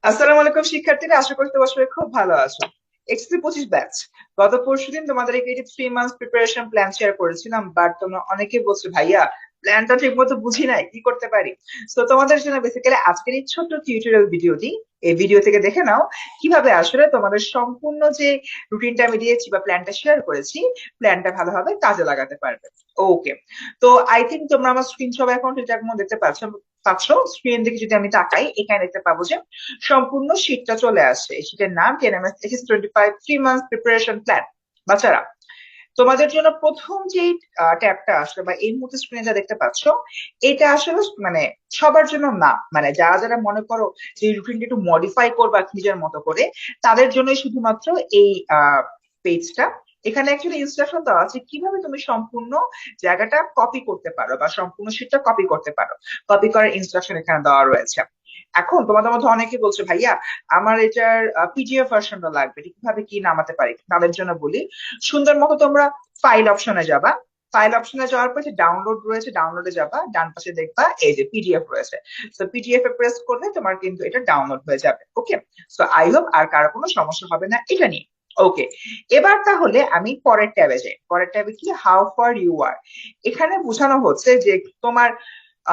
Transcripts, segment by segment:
আসসালামু আলাইকুম শিক্ষার্থীরা, আশা করি তোমার সবাই খুব ভালো আছো। এক্সপি 25 ব্যাচ গত পরশুদিন তোমাদেরকে এই 3 মান্থস প্রিপারেশন প্ল্যান শেয়ার করেছিলাম, বাট তোমরা অনেকে বলছো ভাইয়া প্ল্যানটা ঠিক মতো বুঝি নাই, কি করতে পারি। তো তোমাদের জন্য বেসিক্যালি আজকের এই ছোট্ট টিউটোরিয়াল ভিডিওটি, এই ভিডিও থেকে দেখে নাও কিভাবে আসলে তোমাদের সম্পূর্ণ যে রুটিনটা আমি দিয়েছি বা প্ল্যানটা শেয়ার করেছি, প্ল্যানটা ভালোভাবে কাজে লাগাতে পারবে। ওকে, তো আই থিঙ্ক তোমরা আমার স্ক্রিন সব এখন ঠিকঠাক মতো দেখতে পাচ্ছ। স্ক্রিন দিকে যদি আমি তাকাই, এখানে দেখতে পাবো যে সম্পূর্ণ শীটটা চলে আসে। এই শীটের নাম TNMS-25 3 মান্থস প্রিপারেশন প্ল্যান। বাচ্চারা, তোমাদের জন্য প্রথম যে ট্যাবটা আসলে বা এই মুহূর্তে স্ক্রিনে যা দেখতে পাচ্ছ, এটা আসলে মানে সবার জন্য না, মানে যারা যারা মনে করো যে রুটিনটা একটু মডিফাই করবা নিজের মতো করে, তাদের জন্যই শুধুমাত্র এই পেজটা। এখানে অ্যাকচুয়ালি ইনস্ট্রাকশন দেওয়া আছে কিভাবে তুমি সম্পূর্ণ জায়গাটা কপি করতে পারো বা সম্পূর্ণ শীটটা কপি করতে পারো। কপি করার ইনস্ট্রাকশন এখানে দেওয়া রয়েছে। এখন তোমাদের মধ্যে অনেকে বলছে ভাইয়া আমার এটার পিডিএফ ভার্সনটা লাগবে, এটা কিভাবে কি নামাতে পারি। তাদের জন্য বলি, সুন্দর মতো তোমরা ফাইল অপশনে যাবা। ফাইল অপশনে যাওয়ার পর যে ডাউনলোড রয়েছে, ডাউনলোডে যাবা, ডান পাশে দেখবা এই যে পিডিএফ রয়েছে। তো পিডিএফ এ প্রেস করলে তোমার কিন্তু এটা ডাউনলোড হয়ে যাবে। ওকে, সো আই হোপ আর কারো কোনো সমস্যা হবে না এটা নিয়ে। ওকে, এবার তাহলে আমি পরের ট্যাবে যাই। পরের ট্যাবে কি, হাউ ফার ইউ আর। এখানে বোঝানো হচ্ছে যে তোমার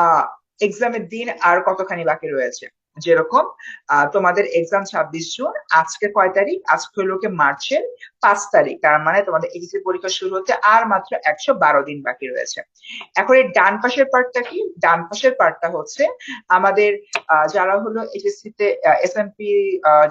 আহ এক্সামের দিন আর কতখানি বাকি রয়েছে। যেরকম তোমাদের এক্সাম 26 জুন, আজকে কয় তারিখ, আজকে হলো কি মার্চের 5 তারিখ, তার মানে তোমাদের এইচএসসি পরীক্ষা শুরু হতে আর মাত্র 112 দিন বাকি রয়েছে। এখন এই ডান পাশের পার্টটা কি, ডান পাশের পার্টটা হচ্ছে আমাদের যারা হলো এইচএসসি তে এসএমপি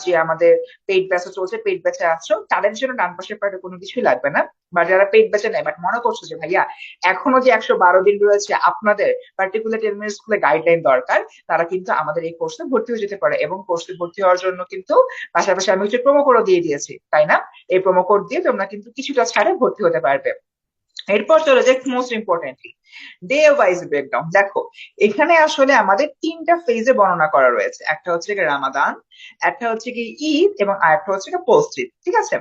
যে আমাদের পেইড ব্যাচে চলছে, পেইড ব্যাচে আছো, তাদের জন্য ডান পাশের পার্টে কোনো কিছুই লাগবে না। বা যারা পেইড ব্যাচে নেয় বাট মনে করছো যে ভাইয়া এখনো যে 112 দিন রয়েছে, আপনাদের পার্টিকুলার 10 মিনিট স্কুলে গাইডলাইন দরকার, তারা কিন্তু আমাদের এই কোর্সে ভর্তি হয়ে যেতে পারে। এবং কোর্সে ভর্তি হওয়ার জন্য কিন্তু পাশাপাশি আমি হচ্ছে প্রোমো কোডও দিয়ে দিয়েছি, তাই না? এই প্রোমো কোড দিয়ে তোমরা কিন্তু কিছুটা ছাড়ে ভর্তি হতে পারবে। এরপর চলে যাক most importantly, day wise breakdown. দেখো, এখানে আসলে আমাদের তিনটা ফেজে বর্ণনা করা রয়েছে। একটা হচ্ছে কি রামাদান, একটা হচ্ছে কি ঈদ, এবং আরেকটা হচ্ছে কি পোস্ট ঈদ। ঠিক আছে,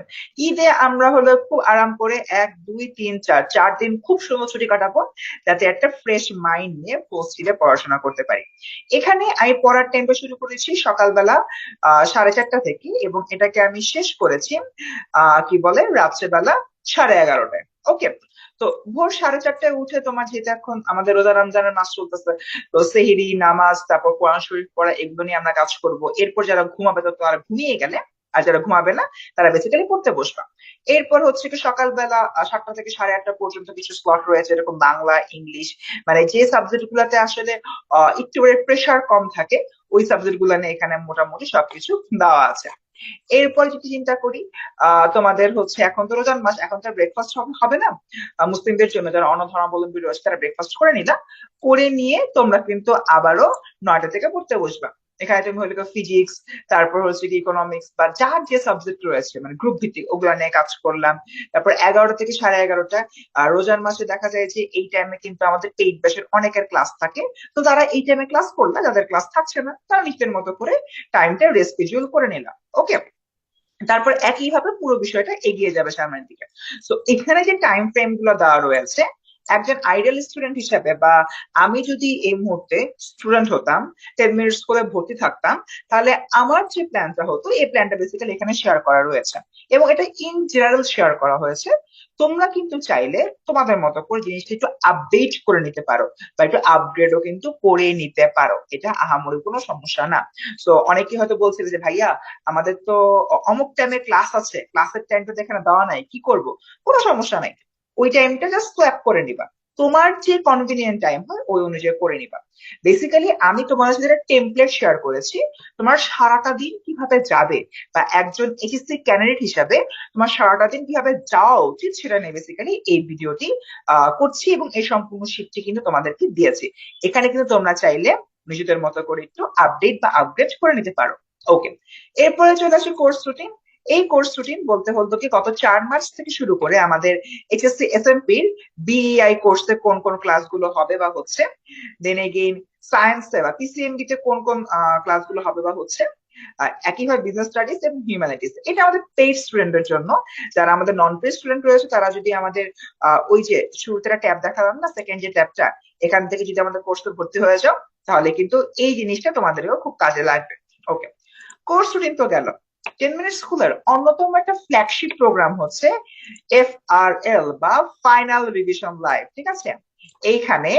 ঈদে আমরা হলো খুব আরাম করে 1 2 3 4 4 দিন খুব সুন্দর ছুটি কাটাবো, যাতে একটা ফ্রেশ মাইন্ড নিয়ে পোস্ট ঈদে পড়াশোনা করতে পারি। এখানে আমি পড়ার টাইমটা শুরু করেছি সকালবেলা 4:30 থেকে, এবং এটাকে আমি শেষ করেছি কি বলে রাত্রেবেলা 11:30টায়। ওকে, তো ভোর 4:30টায় উঠে তোমার যেহেতু এখন আমাদের রোজা রমজানের মাস চলতেছে, তো সেহরি নামাজ, তারপর কোরআন শরীফ পড়া, এগুলো নিয়ে আমরা কাজ করব। এরপর যারা ঘুমাবে তো তারা ঘুমিয়ে গেলে, আর যারা ঘুমাবে না তারা বেসিক্যালি পড়তে বসবা। এরপর হচ্ছে কি সকালবেলা 7টা থেকে 8:30 পর্যন্ত কিছু স্লট রয়েছে, এরকম বাংলা, ইংলিশ, মানে যে সাবজেক্ট গুলাতে আসলে একটু প্রেশার কম থাকে, ওই সাবজেক্ট গুলা নিয়ে এখানে মোটামুটি সবকিছু দেওয়া আছে। এরপর যদি চিন্তা করি, তোমাদের হচ্ছে এখন তো রোজার মাস, এখন তো ব্রেকফাস্ট হবে না। মুসলিমদের জন্য যারা অন্য ধর্মাবলম্বী রয়েছে তারা ব্রেকফাস্ট করে নিলা, করে নিয়ে তোমরা কিন্তু আবারও 9টা থেকে পড়তে বসবা। এখানে তুমি হলো ফিজিক্স, তারপর হচ্ছে কি ইকোনমিক্স বা যার যে সাবজেক্ট রয়েছে মানে গ্রুপ ভিত্তিক, ওগুলা নিয়ে কাজ করলাম। তারপর 11টা থেকে 11:30, আর রোজার মাসে দেখা যায় যে এই টাইমে কিন্তু আমাদের পেইড ব্যাচের অনেকের ক্লাস থাকে। তো তারা এই টাইমে ক্লাস করলে, যাদের ক্লাস থাকছে না তারা নিজের মতো করে টাইমটা রেস্কেডিউল করে নিলাম। ওকে, তারপর একইভাবে পুরো বিষয়টা এগিয়ে যাবে সামনের দিকে। তো এখানে যে টাইম ফ্রেম গুলো দেওয়া রয়েছে, একজন আইডিয়াল স্টুডেন্ট হিসেবে বা আমি যদি এই মুহূর্তে স্টুডেন্ট হতাম, 10 মিনিট স্কুলে ভর্তি থাকতাম, তাহলে আমার যে প্ল্যানটা হতো, এই প্ল্যানটা বেসিক্যালি এখানে শেয়ার করা রয়েছে। এবং এটা ইন জেনারেল শেয়ার করা হয়েছে। তোমরা কিন্তু চাইলে তোমাদের মতো করে জিনিসটা একটু আপডেট করে নিতে পারো, বা একটু আপগ্রেডও কিন্তু করে নিতে পারো, এটা আহামরি কোনো সমস্যা না। তো অনেকে হয়তো বলছিল যে ভাইয়া আমাদের তো অমুক টাইমে ক্লাস আছে, ক্লাসের টাইমটা যেখানে দেওয়া নাই, কি করব। কোনো সমস্যা নাই, ওই টাইমটা জাস্ট সোয়াপ করে নিবা। তোমার যে কনভিনিয়েন্ট টাইম হয় ওই অনুযায়ী করে নিবা। বেসিক্যালি আমি তোমার সাথে একটা টেমপ্লেট শেয়ার করেছি, তোমার সারাটা দিন কিভাবে যাবে, বা একজন এইচএসসি ক্যান্ডিডেট হিসাবে তোমার সারাটা দিন কিভাবে যাওয়া উচিত, সেটা নিয়ে বেসিক্যালি এই ভিডিওটি করছি, এবং এই সম্পূর্ণ শিটটি কিন্তু তোমাদেরকে দিয়েছি। এখানে কিন্তু তোমরা চাইলে নিজেদের মতো করে একটু আপডেট বা আপগ্রেড করে নিতে পারো। ওকে, এরপরে চলে আসে কোর্স রুটিন। এই কোর্স রুটিন বলতে হলো কি, গত 4 মাস থেকে শুরু করে আমাদের এইচএসসি এসএমপির বিইআই কোর্সে কোন কোন ক্লাসগুলো হবে বা হচ্ছে, দেন এগেইন সায়েন্সে বা পিসিএমবি তে কোন কোন ক্লাসগুলো হবে বা হচ্ছে, একইভাবে বিজনেস স্টাডিজ এবং হিউম্যানিটিস, এটা আমাদের পেইড স্টুডেন্টের জন্য। যারা আমাদের নন পেইড স্টুডেন্ট রয়েছে, তারা যদি আমাদের ওই যে শুরুতে একটা ট্যাব দেখালাম না, সেকেন্ড যে ট্যাবটা, এখান থেকে যদি আমাদের কোর্সে ভর্তি হয়ে যাও, তাহলে কিন্তু এই জিনিসটা তোমাদেরও খুব কাজে লাগবে। ওকে, কোর্স রুটিন তো গেল। 10 মিনিট স্কুলের অন্যতম একটা ফ্ল্যাগশিপ প্রোগ্রাম হচ্ছে FRL বা ফাইনাল রিভিশন লাইভ, ঠিক আছে? এইখানে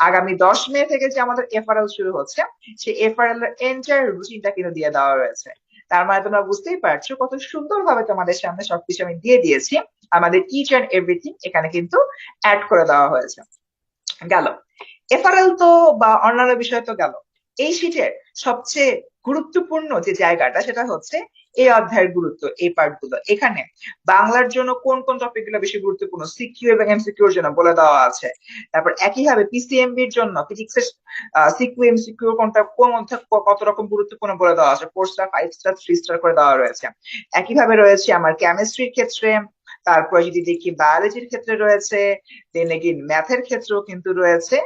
আগামী 10 মে থেকে যে আমাদের FRL শুরু হচ্ছে, সেই FRL এর এন্টায়ার রুটিনটা কিন্তু দিয়ে দেওয়া রয়েছে। তার মানে তোমরা বুঝতেই পারছো কত সুন্দরভাবে তোমাদের সামনে সবকিছু আমি দিয়ে দিয়েছি। আমাদের ইচ অ্যান্ড এভরিথিং এখানে কিন্তু অ্যাড করে দেওয়া হয়েছে। গেল এফআরএল তো, বা অন্যান্য বিষয় তো গেল। এই শীটের সবচেয়ে গুরুত্বপূর্ণ যে জায়গাটা সেটা হচ্ছে এই অধ্যায়ের গুরুত্ব, এই পার্ট গুলো। এখানে বাংলার জন্য কোন কোন টপিক গুলো বেশি গুরুত্বপূর্ণ সিকিউ এবং এমসিকিউর জন্য বলে দেওয়া আছে। তারপর একইভাবে পিসিএমবির জন্য ফিজিক্সের সিকিউ এমসিকিউ কোনটা কোন অধ্যায় কত রকম গুরুত্বপূর্ণ বলে দেওয়া আছে, 4 স্টার 5 স্টার 3 স্টার করে দেওয়া রয়েছে। একইভাবে রয়েছে আমার কেমিস্ট্রির ক্ষেত্রে, তারপরে যদি দেখি বায়োলজির ক্ষেত্রে রয়েছে, দেন এগেইন ম্যাথের ক্ষেত্রেও কিন্তু রয়েছে।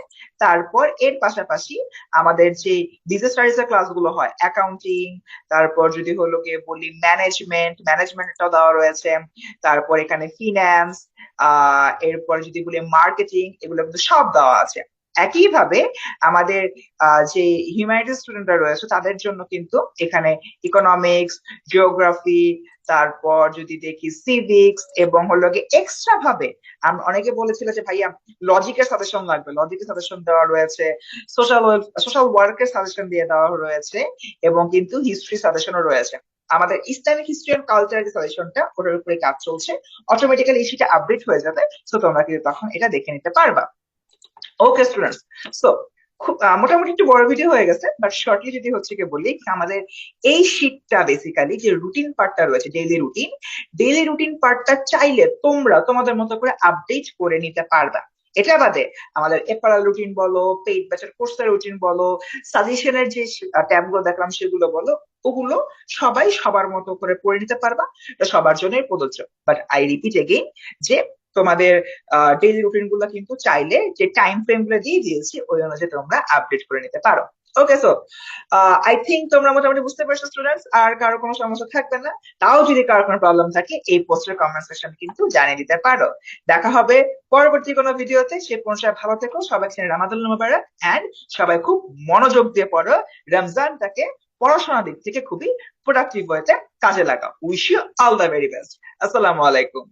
তারপর এর পাশাপাশি আমাদের যে বিজনেস স্টাডিজ এর ক্লাসগুলো হয়, অ্যাকাউন্টিং, তারপর যদি হলো গিয়ে বলি ম্যানেজমেন্টটাও দেওয়া রয়েছে। তারপর এখানে ফিন্যান্স, এরপর যদি বলি মার্কেটিং, এগুলো কিন্তু সব দেওয়া আছে। একইভাবে আমাদের যে হিউম্যানিটিজ স্টুডেন্টরা রয়েছে তাদের জন্য কিন্তু এখানে ইকোনমিক্স, জিওগ্রাফি, তারপর যদি দেখি সিভিক্স, এবং হলো গিয়ে এক্সট্রা ভাবে অনেকে বলেছিল যে ভাইয়া লজিকের সাজেশন লাগবে, লজিকের সাজেশন দেওয়া রয়েছে, সোশ্যাল সোশ্যাল ওয়ার্কের সাজেশন দিয়ে দেওয়া রয়েছে, এবং কিন্তু হিস্ট্রি সাজেশনও রয়েছে। আমাদের ইসলামিক হিস্ট্রি এন্ড কালচার যে সাজেশনটা, ওটার উপরে কাজ চলছে। অটোমেটিক্যালি সেটা আপডেট হয়ে যাবে, সো তোমরা কিন্তু তখন এটা দেখে নিতে পারবা। ওকে স্টুডেন্টস, সো খুব মোটামুটি একটু বড় ভিডিও হয়ে গেছে, বাট শর্টলি যদি হচ্ছে কি বলি, আমাদের এই শীটটা বেসিক্যালি যে রুটিন পার্টটা রয়েছে, ডেইলি রুটিন পার্টটা চাইলে তোমরা তোমাদের মতো করে আপডেট করে নিতে পারবা। এটা বাদে আমাদের এপারাল রুটিন বলো, পেইড ব্যাচের কোর্সের রুটিন বলো, সাজেশনের যে ট্যাব গুলো দেখলাম সেগুলো বলো, ওগুলো সবাই সবার মতো করে পড়ে নিতে পারবা। এটা সবার জন্যই প্রযোজ্য। বাট আই রিপিট এগেইন যে তোমাদের ডেইলি রুটিন গুলো কিন্তু চাইলে যে টাইম ফ্রেম গুলো দিয়ে দিয়েছি ওই অনুযায়ী তোমরা আপডেট করে নিতে পারো। ওকে, সো আই থিঙ্ক তোমরা মোটামুটি বুঝতে পারছো স্টুডেন্টস, আর কারো কোনো সমস্যা থাকবে না। তাও যদি কারো কোনো প্রবলেম থাকে এই পোস্টের কমেন্ট সেকশন কিন্তু জানিয়ে দিতে পারো। দেখা হবে পরবর্তী কোনো ভিডিওতে। সে পর্যন্ত ভালো থেকো, সবাই রামাদান মুবারক, এন্ড সবাই খুব মনোযোগ দিয়ে পড়ো। রমজানটাকে পড়াশোনার দিক থেকে খুবই প্রোডাক্টিভ ওয়েতে কাজে লাগাও। Wish you all the very best. আসসালামু আলাইকুম।